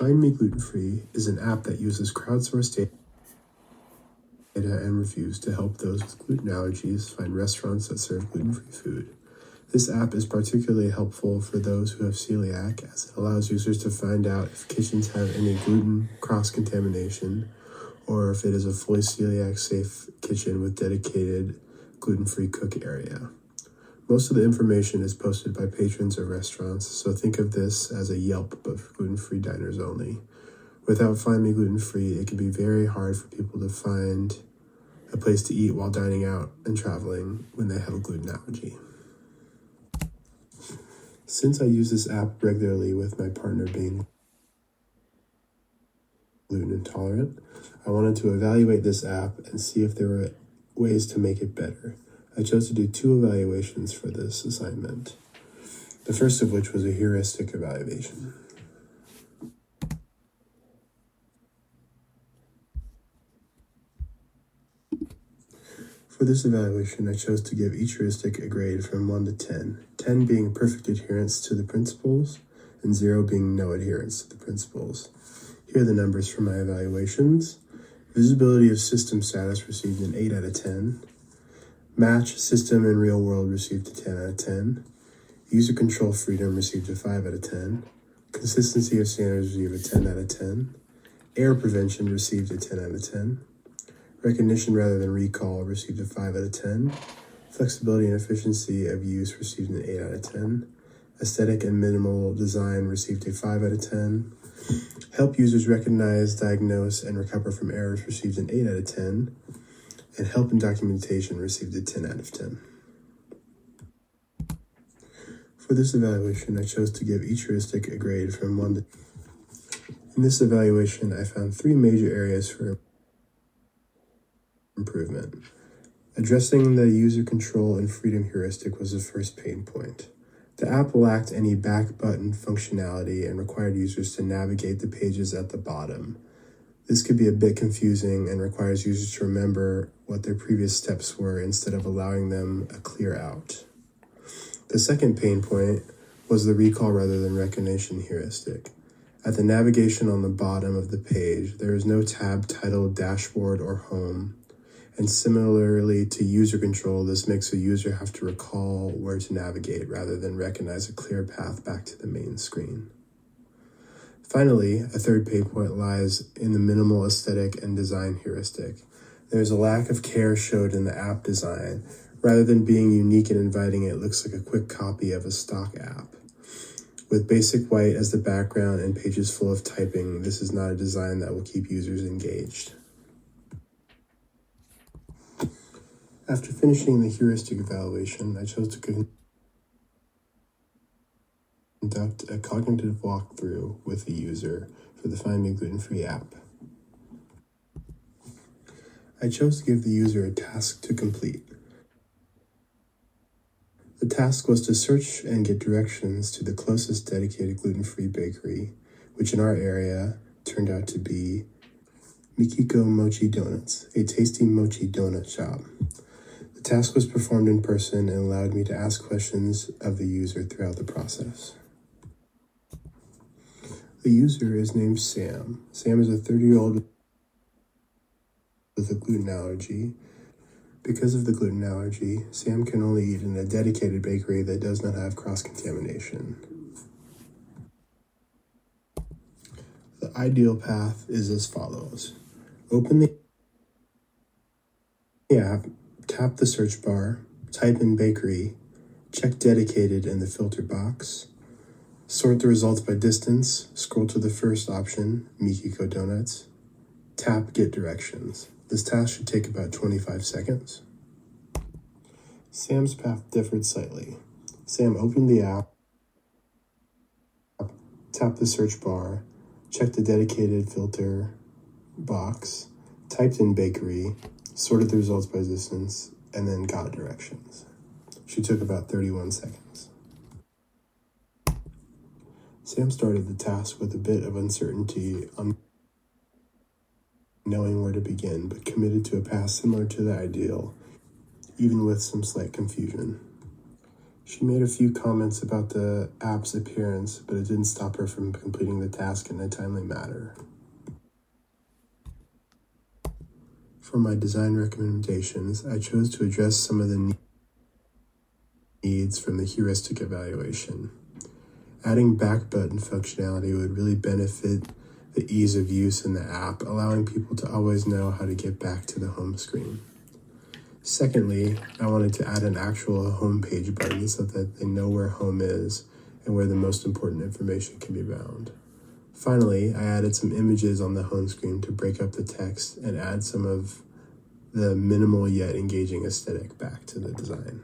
Find Me Gluten Free is an app that uses crowdsourced data and reviews to help those with gluten allergies find restaurants that serve gluten-free food. This app is particularly helpful for those who have celiac, as it allows users to find out if kitchens have any gluten cross-contamination, or if it is a fully celiac-safe kitchen with dedicated gluten-free cook area. Most of the information is posted by patrons of restaurants, so think of this as a Yelp but for gluten-free diners only. Without Find Me Gluten Free, it can be very hard for people to find a place to eat while dining out and traveling when they have a gluten allergy. Since I use this app regularly with my partner being gluten intolerant, I wanted to evaluate this app and see if there were ways to make it better. I chose to do 2 evaluations for this assignment, the first of which was a heuristic evaluation. For this evaluation, I chose to give each heuristic a grade from 1 to 10, 10 being perfect adherence to the principles, and 0 being no adherence to the principles. Here are the numbers for my evaluations. Visibility of system status received an 8 out of 10. Match system and real world received a 10 out of 10. User control freedom received a 5 out of 10. Consistency of standards received a 10 out of 10. Error prevention received a 10 out of 10. Recognition rather than recall received a 5 out of 10. Flexibility and efficiency of use received an 8 out of 10. Aesthetic and minimal design received a 5 out of 10. Help users recognize, diagnose, and recover from errors received an 8 out of 10. And help and documentation received a 10 out of 10. For this evaluation, I chose to give each heuristic a grade from 1 to 10. In this evaluation, I found 3 major areas for improvement. Addressing the user control and freedom heuristic was the first pain point. The app lacked any back button functionality and required users to navigate the pages at the bottom. This could be a bit confusing and requires users to remember what their previous steps were instead of allowing them a clear out. The second pain point was the recall rather than recognition heuristic. At the navigation on the bottom of the page, there is no tab titled Dashboard or Home. And similarly to user control, this makes a user have to recall where to navigate rather than recognize a clear path back to the main screen. Finally, a third pain point lies in the minimal aesthetic and design heuristic. There is a lack of care showed in the app design. Rather than being unique and inviting, it looks like a quick copy of a stock app. With basic white as the background and pages full of typing, this is not a design that will keep users engaged. After finishing the heuristic evaluation, I chose to conduct a cognitive walkthrough with the user for the Find Me Gluten Free app. I chose to give the user a task to complete. The task was to search and get directions to the closest dedicated gluten-free bakery, which in our area turned out to be Mikiko Mochi Donuts, a tasty mochi donut shop. The task was performed in person and allowed me to ask questions of the user throughout the process. The user is named Sam. Sam is a 30-year-old with a gluten allergy. Because of the gluten allergy, Sam can only eat in a dedicated bakery that does not have cross-contamination. The ideal path is as follows. Open the app, tap the search bar, type in bakery, check dedicated in the filter box, sort the results by distance, scroll to the first option, Mikiko Donuts, tap get directions. This task should take about 25 seconds. Sam's path differed slightly. Sam opened the app, tapped the search bar, checked the dedicated filter box, typed in bakery, sorted the results by distance, and then got directions. She took about 31 seconds. Sam started the task with a bit of uncertainty on knowing where to begin, but committed to a path similar to the ideal, even with some slight confusion. She made a few comments about the app's appearance, but it didn't stop her from completing the task in a timely manner. For my design recommendations, I chose to address some of the needs from the heuristic evaluation. Adding back button functionality would really benefit the ease of use in the app, allowing people to always know how to get back to the home screen. Secondly, I wanted to add an actual homepage button so that they know where home is and where the most important information can be found. Finally, I added some images on the home screen to break up the text and add some of the minimal yet engaging aesthetic back to the design.